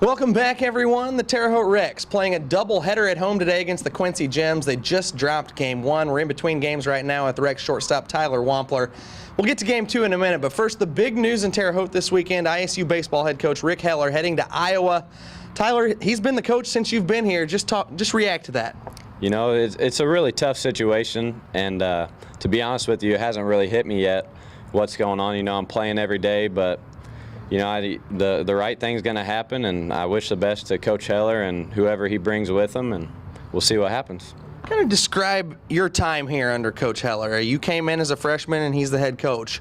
Welcome back, everyone. The Terre Haute Rex playing a doubleheader at home today against the Quincy Gems. They just dropped game one. We're in between games right now at the Rex shortstop Tyler Wampler. We'll get to game two in a minute, but first, the big news in Terre Haute this weekend. ISU baseball head coach Rick Heller heading to Iowa. Tyler, he's been the coach since you've been here. Just react to that. You know, it's a really tough situation, and to be honest with you, it hasn't really hit me yet what's going on. You know, I'm playing every day, but you know, the right thing's going to happen, and I wish the best to Coach Heller and whoever he brings with him, and we'll see what happens. Kind of describe your time here under Coach Heller. You came in as a freshman, and he's the head coach.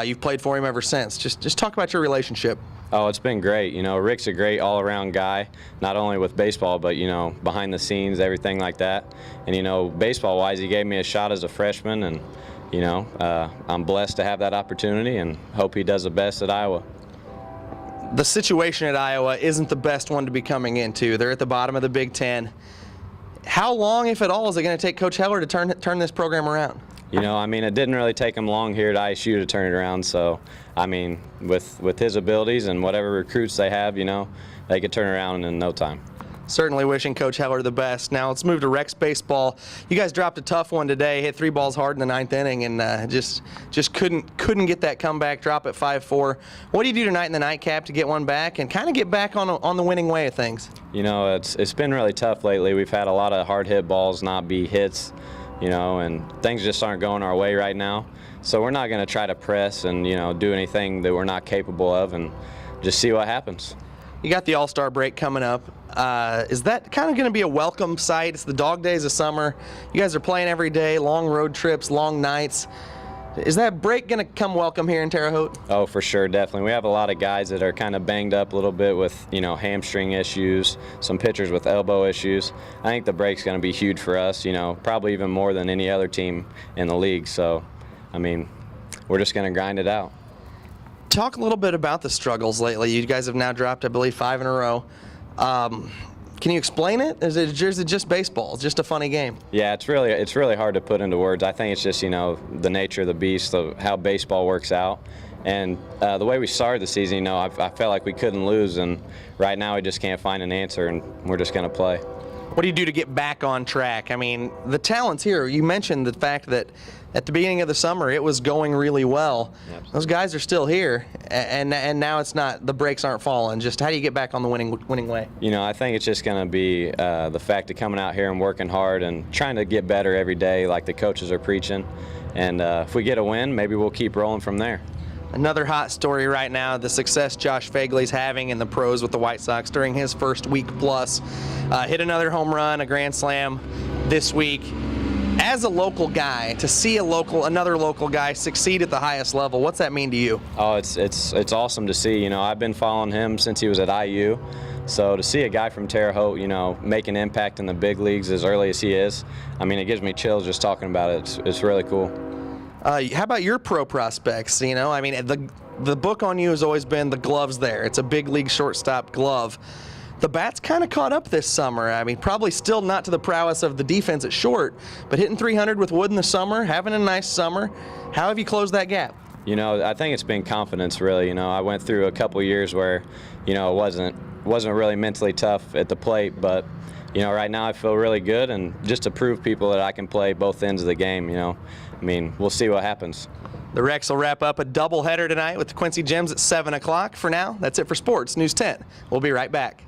You've played for him ever since. Just talk about your relationship. Oh, it's been great. You know, Rick's a great all-around guy, not only with baseball, but, you know, behind the scenes, everything like that. And, you know, baseball-wise, he gave me a shot as a freshman, and, you know, I'm blessed to have that opportunity and hope he does the best at Iowa. The situation at Iowa isn't the best one to be coming into. They're at the bottom of the Big Ten. How long, if at all, is it going to take Coach Heller to turn this program around? You know, I mean, it didn't really take him long here at ISU to turn it around. So, I mean, with his abilities and whatever recruits they have, you know, they could turn it around in no time. Certainly wishing Coach Heller the best. Now let's move to Rex baseball. You guys dropped a tough one today, hit 3 balls hard in the 9th inning, and just couldn't get that comeback, drop at 5-4. What do you do tonight in the nightcap to get one back and kind of get back on the winning way of things? You know, it's been really tough lately. We've had a lot of hard hit balls not be hits, you know, and things just aren't going our way right now. So we're not going to try to press and, you know, do anything that we're not capable of, and just see what happens. You got the AllStar Break coming up. Is that kind of going to be a welcome sight? It's the dog days of summer. You guys are playing every day, long road trips, long nights. Is that break going to come welcome here in Terre Haute? Oh, for sure, definitely. We have a lot of guys that are kind of banged up a little bit with, you know, hamstring issues, some pitchers with elbow issues. I think the break's going to be huge for us, you know, probably even more than any other team in the league. So, I mean, we're just going to grind it out. Talk a little bit about the struggles lately. You guys have now dropped, I believe, 5 in a row. Can you explain it? Is it just baseball? It's just a funny game? Yeah, it's really hard to put into words. I think it's just, you know, the nature of the beast, of how baseball works out. And the way we started the season, you know, I felt like we couldn't lose, and right now we just can't find an answer, and we're just going to play. What do you do to get back on track? I mean, the talent's here. You mentioned the fact that at the beginning of the summer it was going really well. Yep. Those guys are still here, and now it's not. The breaks aren't falling. Just how do you get back on the winning way? You know, I think it's just going to be the fact of coming out here and working hard and trying to get better every day, like the coaches are preaching. And if we get a win, maybe we'll keep rolling from there. Another hot story right now, the success Josh Fagley's having in the pros with the White Sox during his first week plus. Hit another home run, a grand slam this week. As a local guy, to see another local guy succeed at the highest level, what's that mean to you? Oh, it's awesome to see. You know, I've been following him since he was at IU. So to see a guy from Terre Haute, you know, make an impact in the big leagues as early as he is, I mean, it gives me chills just talking about it. It's really cool. How about your pro prospects? You know, I mean, the book on you has always been the glove's there. It's a big league shortstop glove. The bat's kind of caught up this summer. I mean, probably still not to the prowess of the defense at short, but hitting 300 with Wood in the summer, having a nice summer. How have you closed that gap? You know, I think it's been confidence, really. You know, I went through a couple years where, you know, it wasn't really mentally tough at the plate, but you know, right now I feel really good, and just to prove people that I can play both ends of the game, you know. I mean, we'll see what happens. The Rex will wrap up a doubleheader tonight with the Quincy Gems at 7 o'clock. For now, that's it for Sports News 10. We'll be right back.